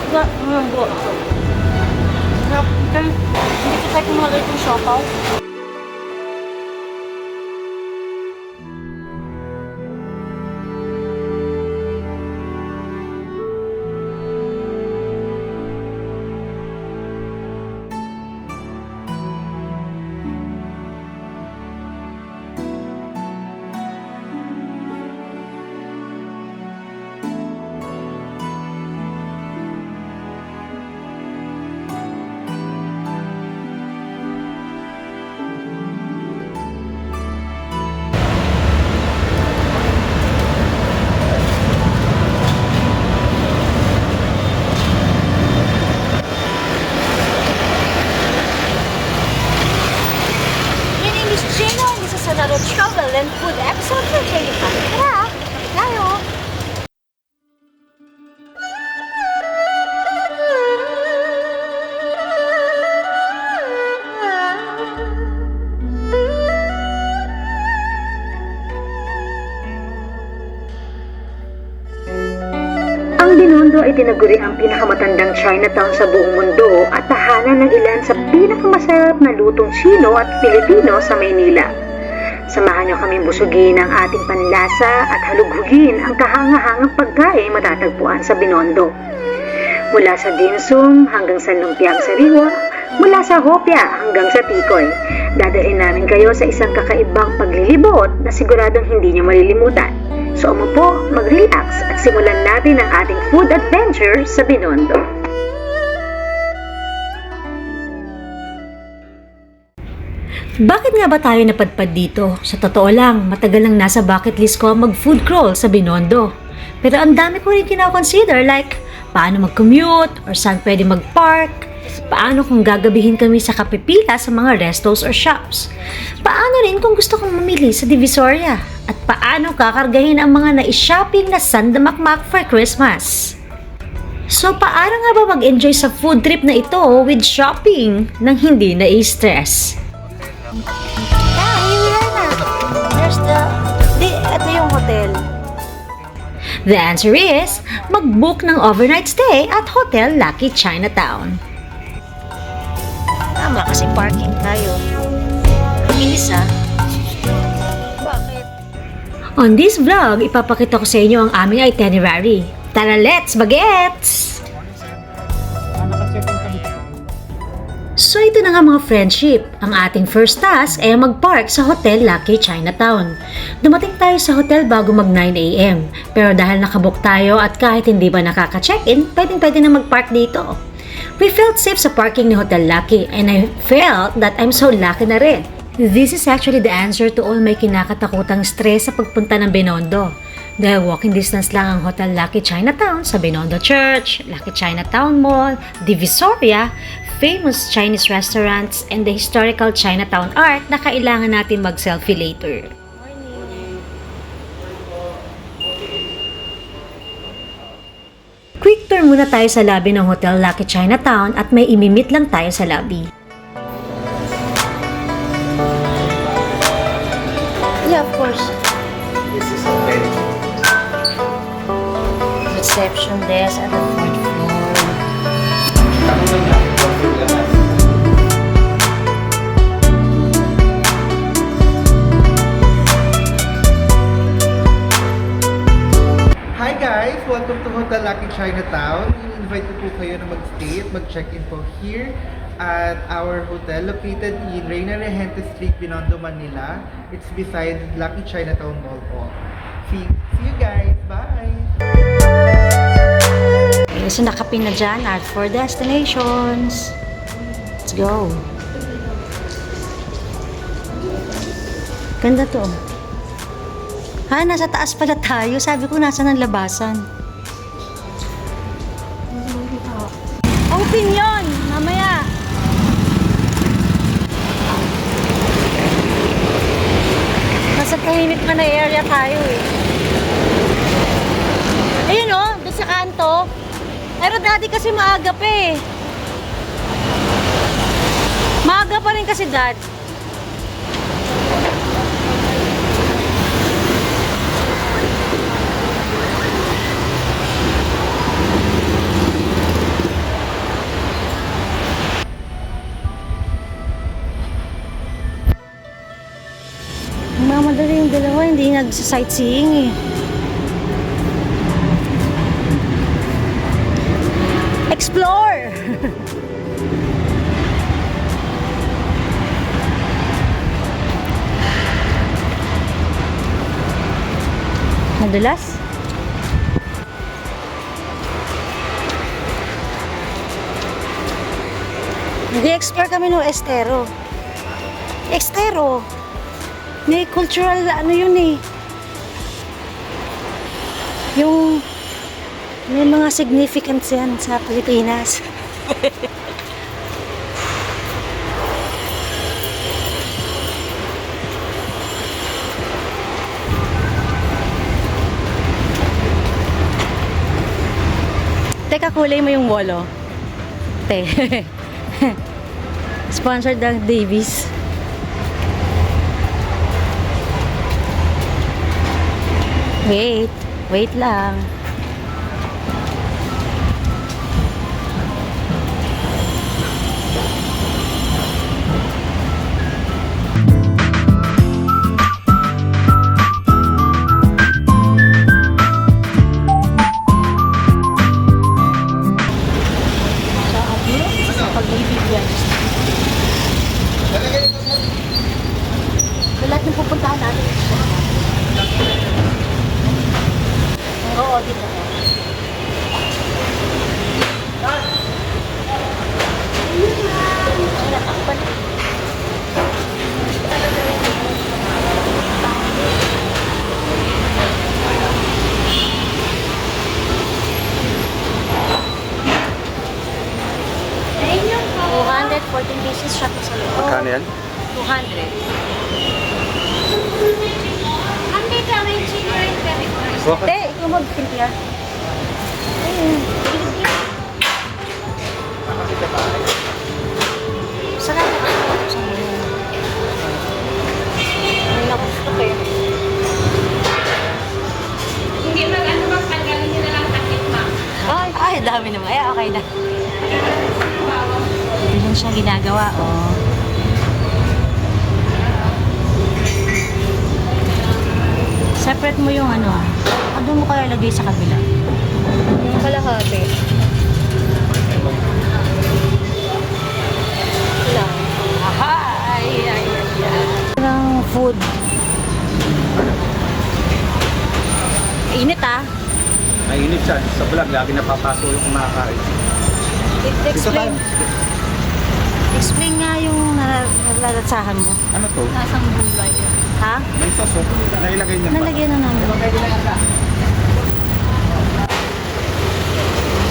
Malambot. Sarap. Hindi ko tayo kumalay itong siopaw. Another travel and food episode for Jenny Pan. Tara! Tayo! Ang Binondo ay tinaguri ang pinakamatandang Chinatown sa buong mundo at tahanan ng ilan sa pinakamasarap na lutong Chino at Pilipino sa Maynila. Samahan niyo kaming busugin ang ating panlasa at halughugin ang kahangahangang pagkain matatagpuan sa Binondo. Mula sa dimsum hanggang sa lumpiang sariwa, mula sa hopya hanggang sa tikoy, dadalhin namin kayo sa isang kakaibang paglilibot na siguradong hindi niyo malilimutan. So umupo, mag-relax at simulan natin ang ating food adventure sa Binondo. Bakit nga ba tayo napadpad dito? Sa totoo lang, matagal lang nasa bucket list ko ang mag-food crawl sa Binondo. Pero ang dami ko rin kina-consider like, paano mag-commute or saan pwede mag-park, paano kung gagabihin kami sa kapipila sa mga restos or shops, paano rin kung gusto kong mamili sa Divisoria, at paano kakargahin ang mga nai-shopping na sandamakmak for Christmas. So paano nga ba mag-enjoy sa food trip na ito with shopping nang hindi na-stress? Ito yung hotel. The answer is, mag-book ng overnight stay at Hotel Lucky Chinatown. Tama kasi parking tayo. Inis Bakit? On this vlog, ipapakita ko sa inyo ang aming itinerary. Tara, let's bagets! So ito na nga mga friendship, ang ating first task ay mag-park sa Hotel Lucky Chinatown. Dumating tayo sa hotel bago mag 9 AM, pero dahil nakabook tayo at kahit hindi ba nakaka-check-in, pwede na mag-park dito. We felt safe sa parking ni Hotel Lucky and I felt that I'm so lucky na rin. This is actually the answer to all my kinakatakutang stress sa pagpunta ng Binondo. Dahil walking distance lang ang Hotel Lucky Chinatown sa Binondo Church, Lucky Chinatown Mall, Divisoria, famous Chinese restaurants, and the historical Chinatown art na kailangan natin mag-selfie later. Quick tour muna tayo sa lobby ng Hotel Lucky Chinatown at may imimit lang tayo sa lobby. Yeah, of course. Reception desk at the fourth floor. Hi guys! Welcome to Hotel Lucky Chinatown. I-invite ko po kayo na mag-stay at mag-check-in po here at our hotel located in Reina Regente Street, Binondo, Manila. It's beside Lucky Chinatown Mall po. See you guys! Bye! Okay, so nakapin na dyan at for destinations. Let's go! Ganda to. Ha, nasa taas pala tayo. Sabi ko nasa ng labasan. Open yun! Mamaya! Nasa tahimik na area tayo eh. Ayun o, doon sa kanto. Pero dati kasi maaga pa eh. Maaga pa rin kasi dad. nagsa-sightseeing eh. Explore! Nadulas? Nag-explore kami ng Estero. Estero! May cultural, ano yun eh. Yung, may mga significance yan sa Pilipinas. Teka, kulay mo yung wall, oh. Te. Sponsored ng Davies. Wait lang. Lahat ng pupuntahan natin. Oo, dito. $214 siya po sa loob. Magkano yan? 200. Andito may chili and pepper. Bakit? Te, ikaw mag-timpla. Ayun. Sarap na ako sa mga. Ay, nakusto ko yun. Hindi mag-ano magtanggalin nyo na lang takip, ma'am. Ay, dami naman. Ay, okay na. Hindi lang siya ginagawa, oh. Separate mo yung ano, doon mo kaya lagay sa kabila. Yung kalahati. Lang. Ay. Ng food. Init ah. Mainit siya. Sa vlog, lagi napapaso yung kumakain. Explain. Explain nga yung nalalatsahan mo. Ano to? Lasang gulay. Ha? May sauce. Nailagay niya ba? Nalagyan na namin.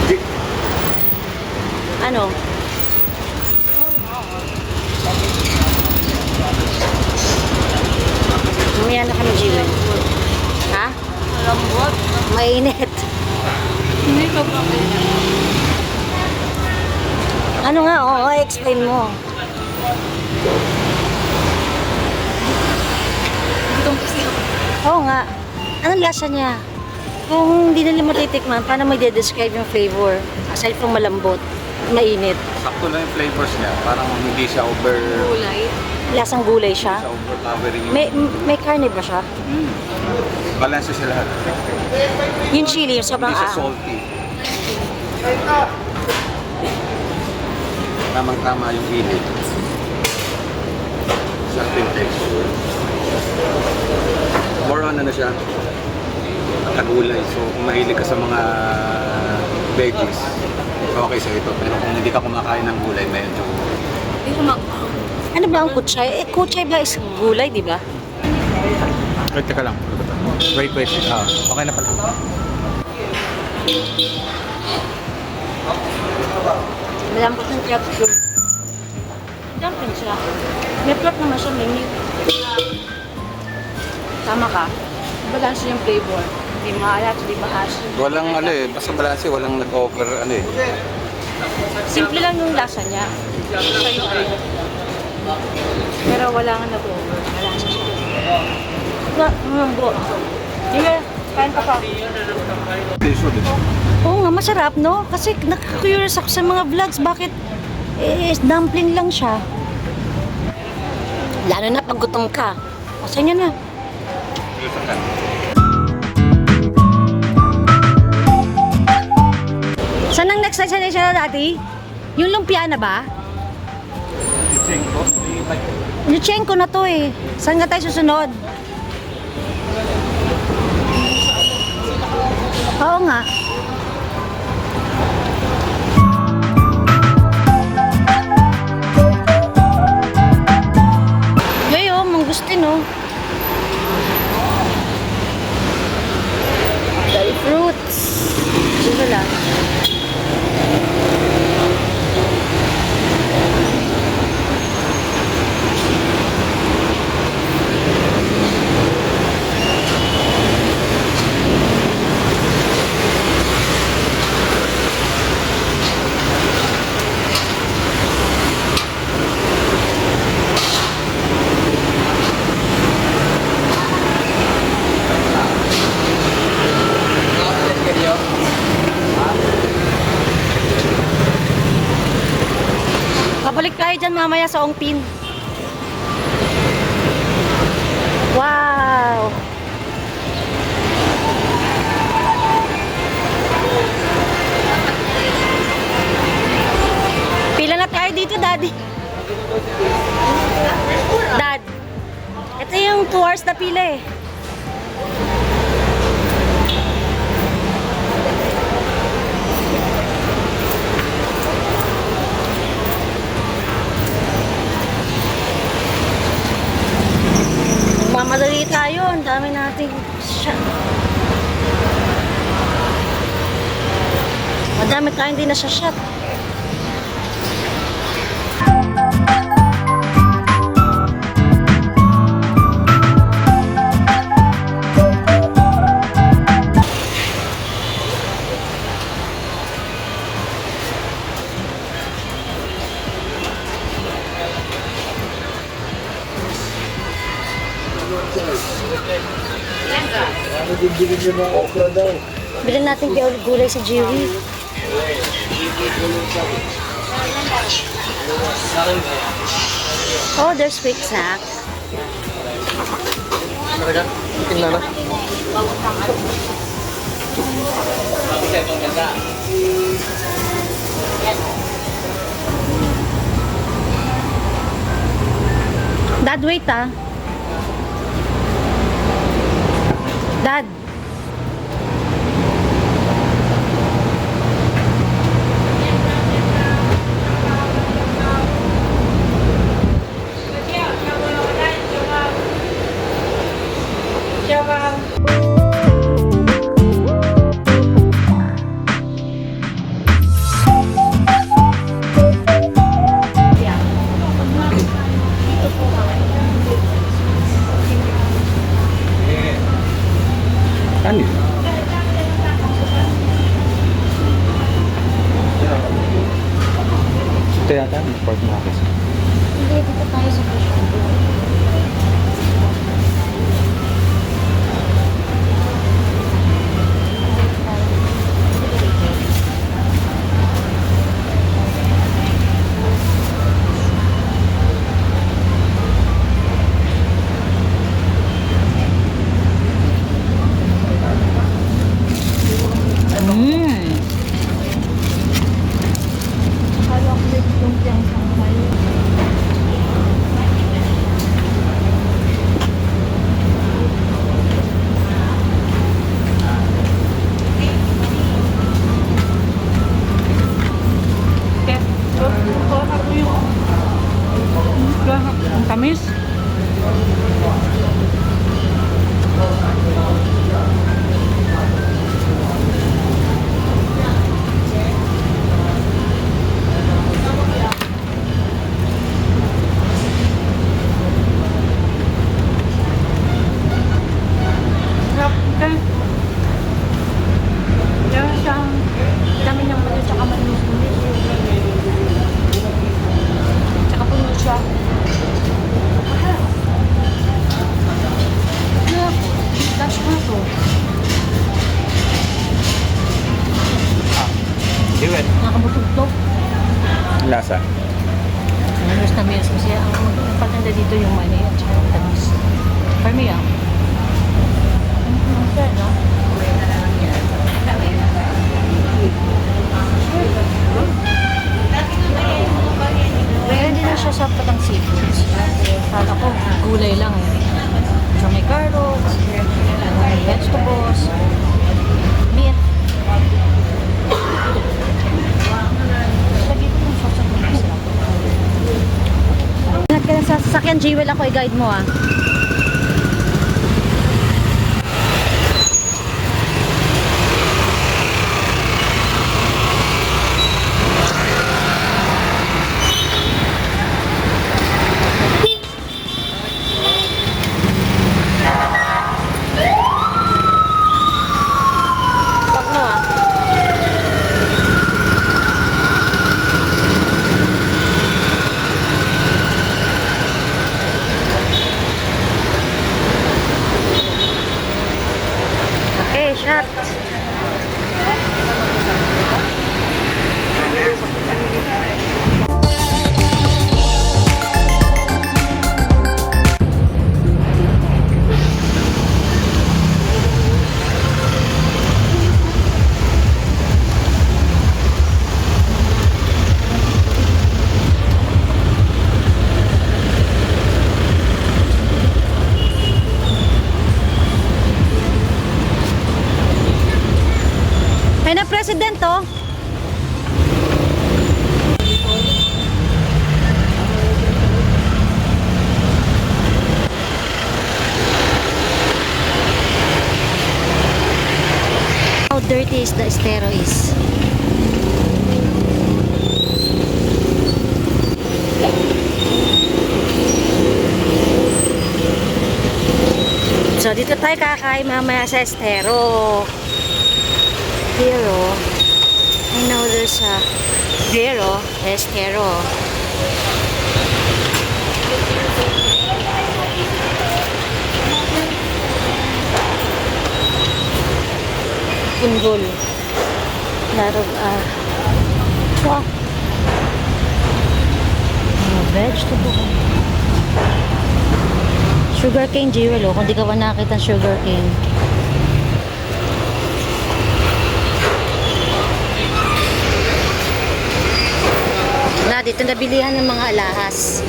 Hindi. Ano? Mamaya na kami, Jiwen. Ha? Lambot. Mainit. Hindi ko pa Ano nga? Oo, explain mo. Itong kasi Oo nga. Anong lasa niya? Kung hindi nila matitikman, paano mo i-describe yung flavor? Aside from malambot, mainit. Sakto lang yung flavors niya. Parang hindi siya gulay. Lasang gulay siya. overpowering yung May karne ba siya? balance sa lahat. Yung chili, sobrang Hindi siya ahang. salty. Tamang-tama yung init. Sarap yung texture. More on ano siya, kagulay. So kung mahilig ka sa mga veggies, okay sa ito. Pero kung hindi ka kumakain ng gulay, medyo Hindi ko Ano ba ang kutsay? Kutsay ba is gulay, di ba? wait, teka lang. Wait. Okay na pala. Malambot ng texture. Dumpling siya. May plot naman siya, may meat. Tama ka. Balance yung flavor. Hindi maalat, hindi bahas. Walang ano eh, basta balanse, walang nag-over ano eh. Simple lang yung lasa niya. Siya yung ano. Pero wala nga nag-over. Malasa siya. Bro. Hindi, kain ka pa. Tiso din. Oo nga, masarap, no? Kasi nakaka-curious ako sa mga vlogs, bakit dumpling lang siya? Lalo na pag gutom ka. O, saan yan na? dito sa kan. Saan ang next destination na dati? Yung lumpia na ba? Luchenko na to eh. Saan nga tayo susunod? Oo nga. Yayo, mangustin oh. Dry fruits. Dito lang. Babalik tayo dyan mamaya sa Ongpin. Wow! Pila na tayo dito, Daddy. Dad, ito yung 2 hours na pila eh. Mamadali tayo, ang dami nating shot. Madami tayong hindi na siya shot. Bilhin natin gulay sa Jiwi. Oh, there's quick snack. Dad, wait ah. Dad. Ano yun? Ito yata, pork knuckles. Hindi, dito tayo sa fish. Tamis. Diwet. Nakabusog to. Lasa. Tamis na miss kasi ang paganda dito yung money at saka tamis. For me ah. Order, no? Meron din na siya sa patang seafoods. Kala ko, gulay lang eh. So may carrots, may vegetables, meat. Lagi ko yung sauce at mga sarap. Ingat ka lang sa sasakyan, Jewel, ako i-guide mo ah. Wag mo ah. Okay, shot. Ay na, President, oh. How dirty is the estero is. So, dito tayo kakain mamaya sa estero. Vero. I know there's a Vero, Estero. Punggol. Lot of wow. Vegetable. Sugarcane, Jewel, oh. Kung di ka pa nakakita ng sugarcane. Na dito nabilihan ng mga alahas.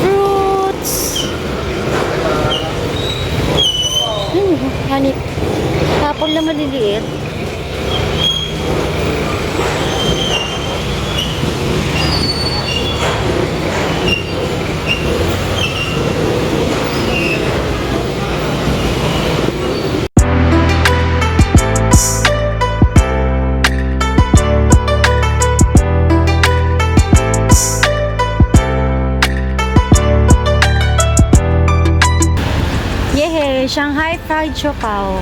Fruits. Honey. Apple na maliliit. Yehey! Shanghai Fried Chow.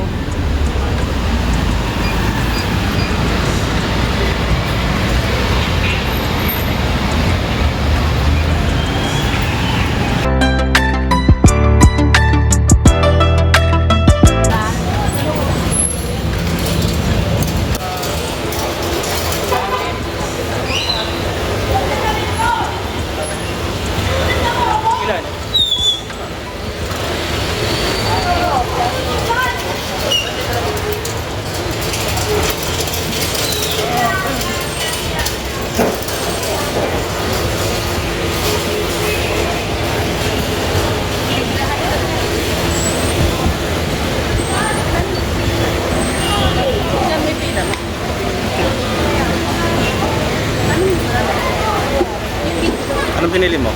Anong pinili mo?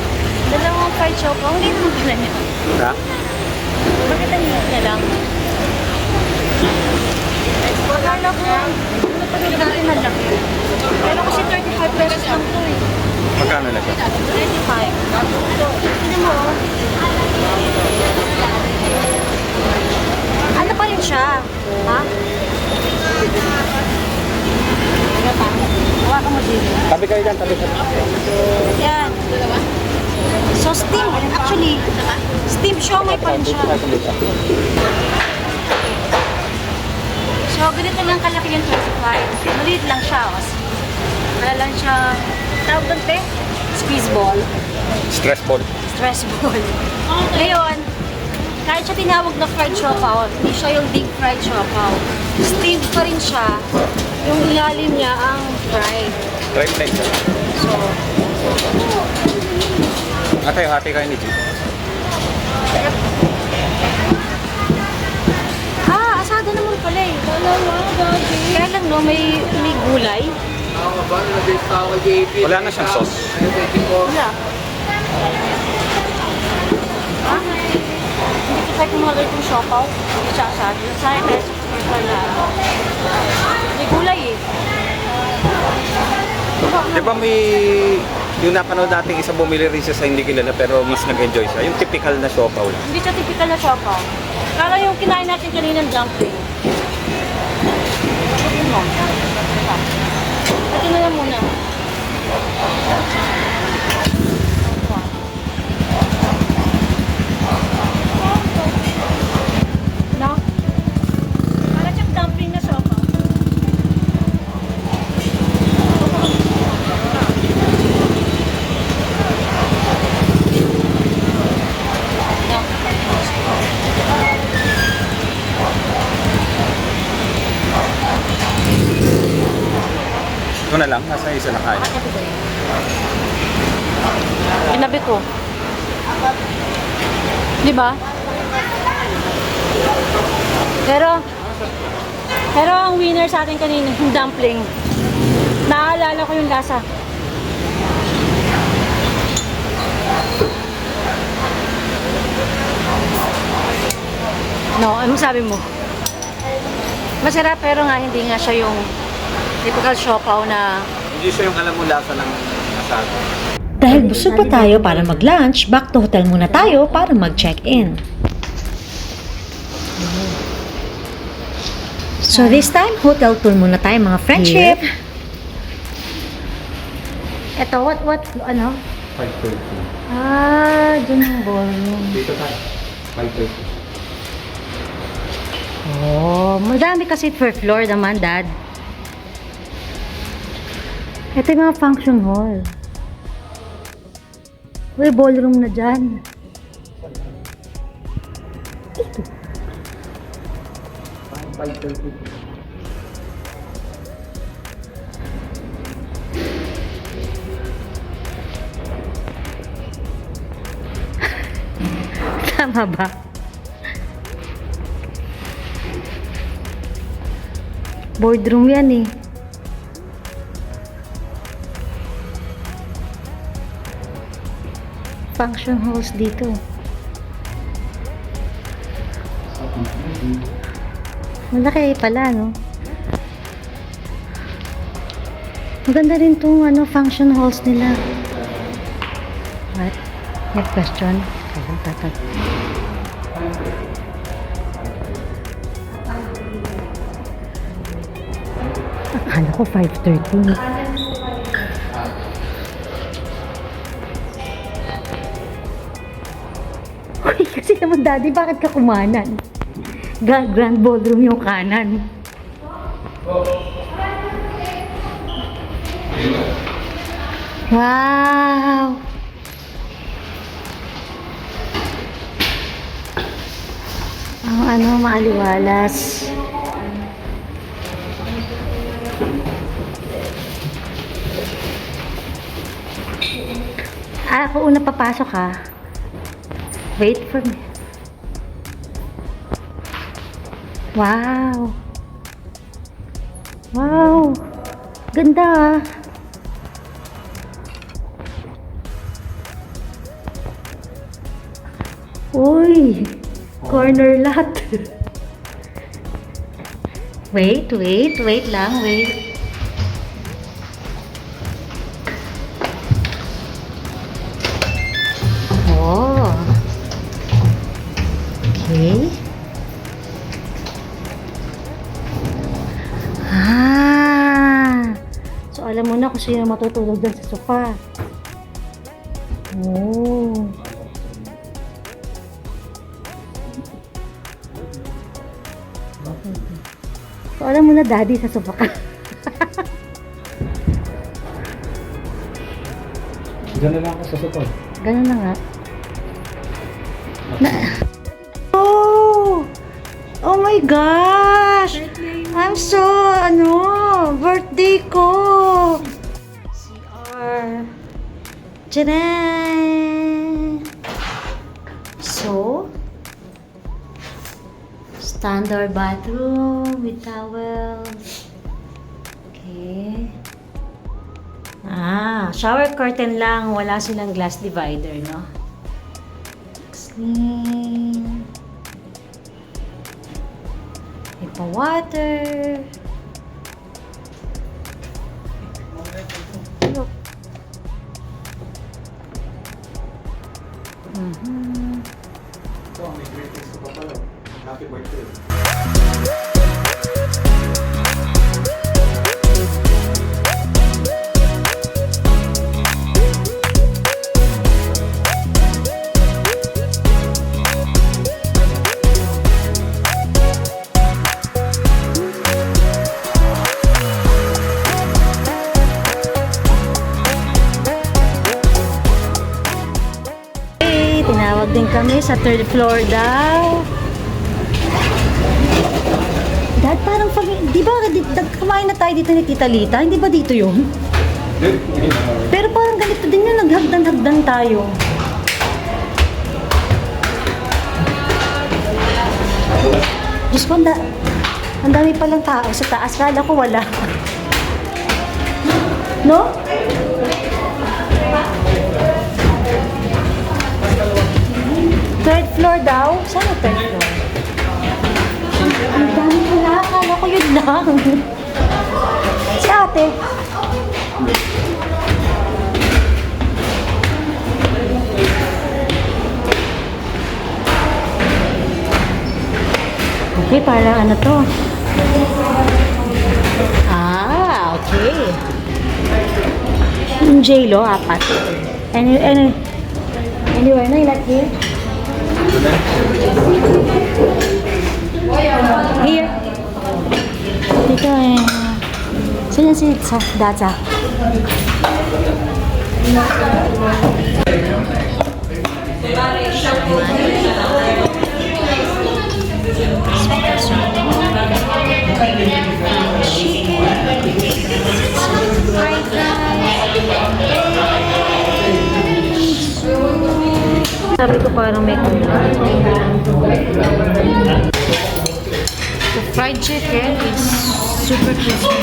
Dalawang fried chow. Hindi naman pala niya. Ha? Bakit ang hirap niya lang? Akala ko, napanood natin malaki. Pero kasi 35 pesos lang to eh. Magkano na siya? 35. Hindi mo, oh. Ano pa rin siya? Ha? Teka pa. Hawakan mo dito. Tabi kayo dyan, tabi kayo. Yan. So steam, actually, steam siomai pa rin siya. So ganito lang kalaki yung 25. Maliit lang siya. Oh. Para lang siyang, tawag doon, te? Squeeze ball. Stress ball. Stress ball. Ngayon, kahit siya tinawag na fried siopaw, hindi siya yung deep fried siopaw. Steamed pa rin siya. Yung ilalim niya ang fried. Try na isa. So, Ate, hati kayo ni G. asada naman pala eh. Kaya lang no, may gulay. Wala na siyang sauce. Wala. Ha? Hindi ko tayo kumagal itong siopaw. Hindi siya asada. Sa akin kaya sa na. May gulay eh. Di ba may yung napanood natin isa bumili rin siya sa hindi kilala pero mas nag-enjoy siya. Yung typical na siopaw lang. Hindi siya typical na siopaw. Para yung kinain natin kanina ng dumpling. Ito mo. Ito na lang muna. No? Para siyang dumpling na siopaw. Ito na lang, nasa isa na kaya. Ginabi ko. Di ba? Pero ang winner sa atin kanina, yung dumpling. Naaalala ko yung lasa. No, ano sabi mo? Masarap pero nga hindi nga siya yung typical siopaw na Hindi siya yung alam mo lasa ng asado. Dahil busog pa tayo para mag-lunch, back to hotel muna tayo para mag-check-in. So this time, hotel tour muna tayo mga friendship. Ito, what, ano? 5:30. Dun yung ballroom. Dito tayo. 5:30. Oh, madami kasi per floor naman, Dad. Ito yung mga function hall. Uy, ballroom na dyan. Ito. 5:30. Tama ba? Boardroom yan eh. Function halls dito. Malaki pala, no? Maganda rin itong function halls nila. What? You have question? Tatag. Akala ko 5:30. Uy, kasi naman daddy, bakit ka kumanan? Grand ballroom yung kanan. Wow! Ang maaliwalas. Ako una papasok ha. Wait for me. Wow! Wow! Ganda ah. Uy! Corner lot. Wait lang, wait. Oh. Okay. So alam mo na kung sino matutulog dyan sa sofa. Oh. So, alam mo na, daddy, sa sofa ka. Diyan na lang ako sa sotol. Ganun na nga. Oh! Oh my gosh! I'm so, birthday ko! CR. Tcharan! So, standard bathroom with towels. Okay. Shower curtain lang. Wala silang glass divider, no? Clean. May pa-water. Look. May greetings ko pa pala. Happy birthday. Tinawag din kami sa third floor daw. Dad, parang di ba, kumain na tayo dito ni Tita Lita? Hindi ba dito yun? Pero parang ganito din yun, naghagdan-hagdan tayo. Diyos ko, ang dami palang tao sa taas. Kala ko wala. No? Third floor daw? Saan ang third floor? Ang dami pala. Akala ko yun lang. Si ate. Okay, parang ano to? Okay. Yung J-Lo, 4. Anywhere na, like here? Here. Dito eh. Saan si Daza? Sabi ko parang may kulang. The fried chicken is super crispy.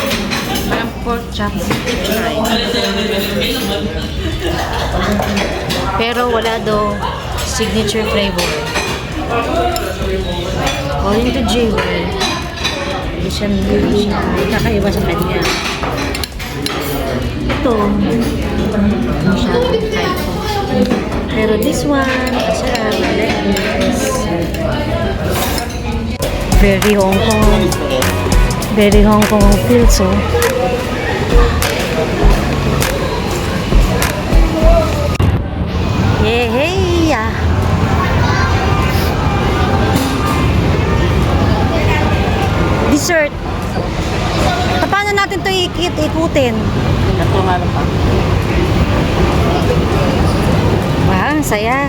Parang pork chop fried. Pero wala daw signature flavor. According to Jewel, hindi siya kakaiba sa kanya. Ito, masyadong type. Pero this one, masarap. Very Hong Kong. Very Hong Kong ang feels, oh. Yehey! Dessert. Paano natin ito ikutin? Ito nga lang pa. Wow, ang saya.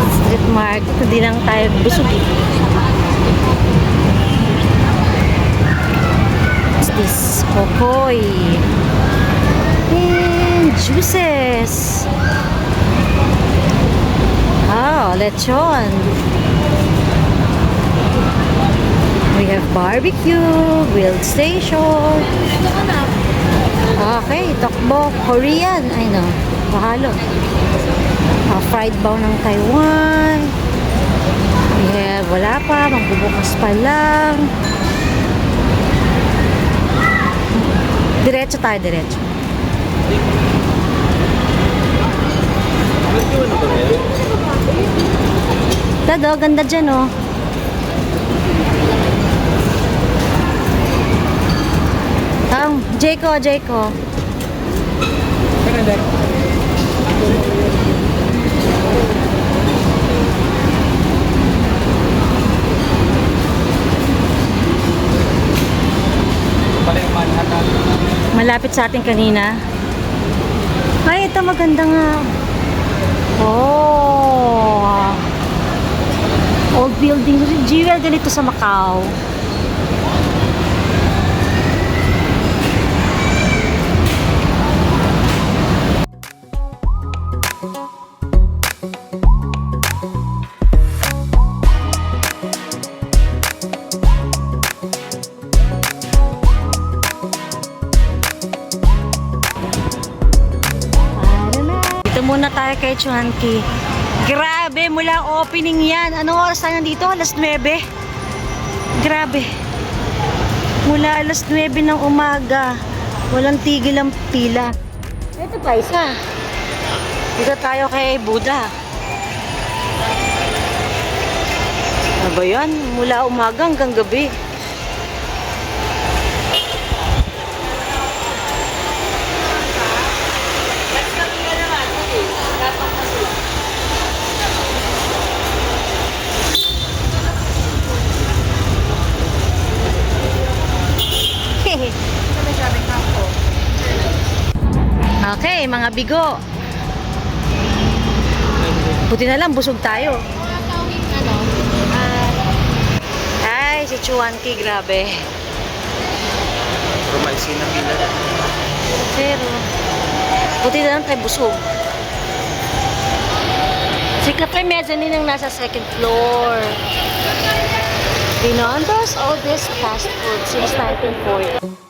Street market, hindi lang tayo busog. What's this? Kokoy. And juices. Lechon. We have barbecue, grilled station. Okay, tokbok, Korean. Ay no, bahalo. Fried bao ng Taiwan. We have, wala pa, magbubukas pa lang. Diretso tayo, diretso. Dado, ganda dyan, oh. Jayco. Malapit sa atin kanina. Ay, ito maganda nga. Oh. Old building. Jewel, ganito sa Macau. Dito muna tayo kay Chuanki. Grabe, mula opening yan. Anong oras tayo nandito? Alas 9. Grabe. Mula alas 9 ng umaga. Walang tigil ang pila. Ito pa isa. Dito tayo kay Buddha. Ano ba yan? Mula umaga hanggang gabi. Okay, mga bigo. Buti na lang, busog tayo. Ay, si Chuanki, grabe. Romansi na pila. Pero, buti na lang tayo busog. Si Cafe Mezzanine ang nasa second floor. Beyond us, all this fast food since 1940.